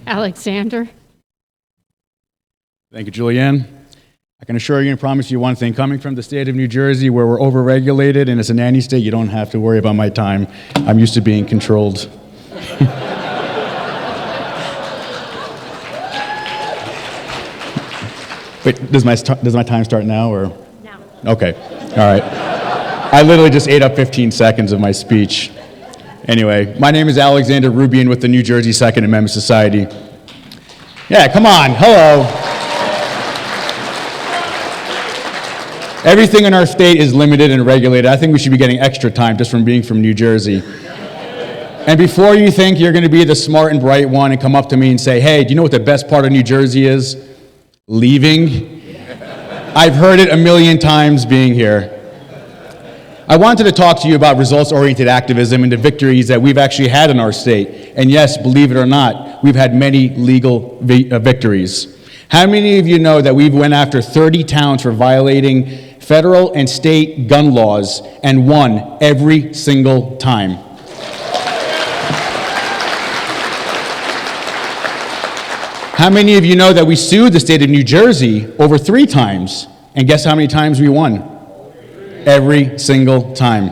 Alexander. Thank you, Julianne. I can assure you and promise you one thing. Coming from the state of New Jersey, where we're overregulated and it's a nanny state, you don't have to worry about my time. I'm used to being controlled. Wait, does my time start now, or? Now. Okay, all right. I literally just ate up 15 seconds of my speech. Anyway, my name is Alexander Roubian with the New Jersey Second Amendment Society. Yeah, come on, hello. Everything in our state is limited and regulated. I think we should be getting extra time just from being from New Jersey. And before you think you're going to be the smart and bright one and come up to me and say, hey, do you know what the best part of New Jersey is? Leaving. I've heard it a million times being here. I wanted to talk to you about results-oriented activism and the victories that we've actually had in our state. And yes, believe it or not, we've had many legal victories. How many of you know that we've went after 30 towns for violating federal and state gun laws and won every single time? How many of you know that we sued the state of New Jersey over 3 times? And guess how many times we won? Every single time.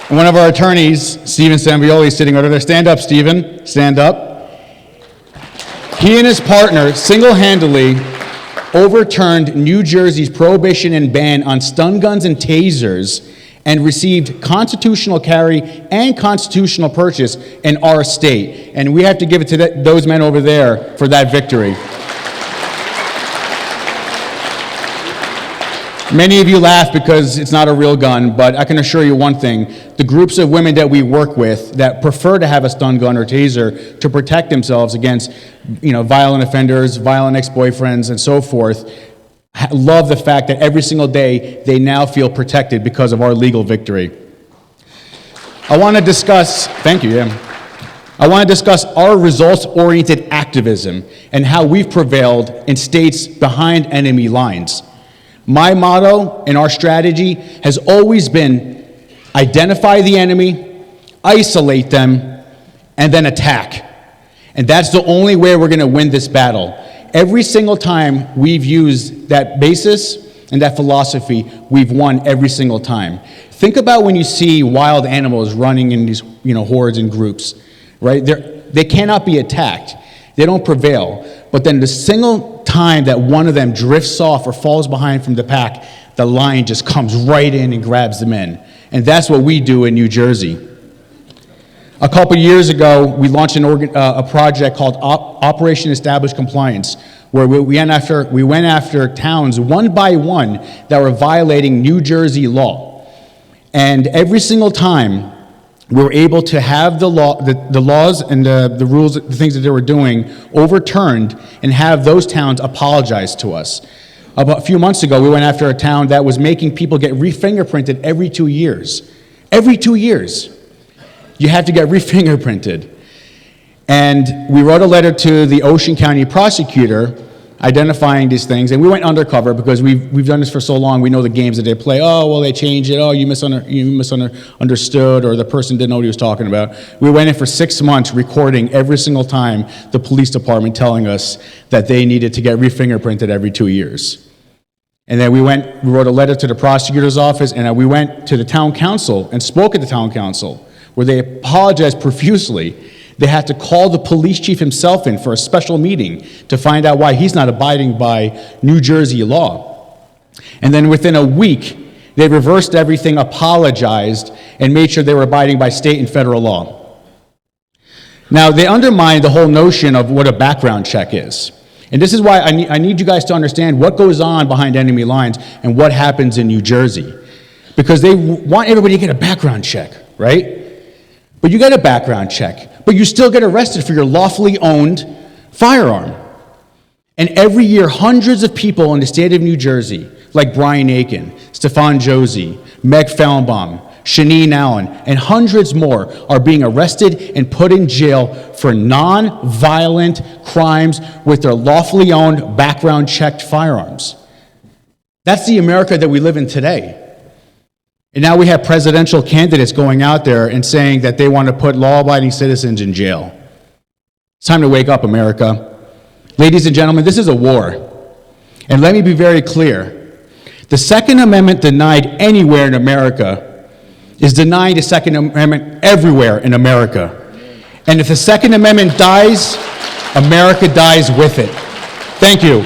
And one of our attorneys, Stephen Sambioli, is sitting over there. Stand up, Stephen. Stand up. He and his partner single-handedly overturned New Jersey's prohibition and ban on stun guns and tasers and received constitutional carry and constitutional purchase in our state. And we have to give it to those men over there for that victory. Many of you laugh because it's not a real gun, but I can assure you one thing. The groups of women that we work with that prefer to have a stun gun or taser to protect themselves against, violent offenders, violent ex-boyfriends, and so forth, love the fact that every single day they now feel protected because of our legal victory. I want to discuss, thank you, I want to discuss our results-oriented activism and how we've prevailed in states behind enemy lines. My motto and our strategy has always been identify the enemy, isolate them, and then attack. And that's the only way we're going to win this battle. Every single time we've used that basis and that philosophy, we've won every single time. Think about when you see wild animals running in these hordes and groups, right? They cannot be attacked. They don't prevail. But then the single time that one of them drifts off or falls behind from the pack, the lion just comes right in and grabs them in. And that's what we do in New Jersey. A couple years ago, we launched a project called Operation Established Compliance, where we went after towns one by one that were violating New Jersey law. And every single time, we were able to have the laws and the rules, the things that they were doing overturned and have those towns apologize to us. About a few months ago, we went after a town that was making people get re-fingerprinted every 2 years. Every 2 years. You have to get re-fingerprinted. And we wrote a letter to the Ocean County prosecutor identifying these things, and we went undercover because we've done this for so long. We know the games that they play. Oh, well, they changed it. Oh, you misunderstood, or the person didn't know what he was talking about. We went in for 6 months recording every single time the police department telling us that they needed to get re-fingerprinted every 2 years. And then we wrote a letter to the prosecutor's office, and we went to the town council and spoke at the town council, where they apologized profusely. They had to call the police chief himself in for a special meeting to find out why he's not abiding by New Jersey law. And then within a week, they reversed everything, apologized, and made sure they were abiding by state and federal law. Now, they undermined the whole notion of what a background check is. And this is why I need you guys to understand what goes on behind enemy lines and what happens in New Jersey. Because they want everybody to get a background check, right? But you get a background check, but you still get arrested for your lawfully owned firearm. And every year, hundreds of people in the state of New Jersey, like Brian Aiken, Stefan Josie, Meg Fellenbaum, Shaneen Allen, and hundreds more are being arrested and put in jail for non-violent crimes with their lawfully owned, background-checked firearms. That's the America that we live in today. And now we have presidential candidates going out there and saying that they want to put law-abiding citizens in jail. It's time to wake up, America. Ladies and gentlemen, this is a war. And let me be very clear. The Second Amendment denied anywhere in America is denying the Second Amendment everywhere in America. And if the Second Amendment dies, America dies with it. Thank you.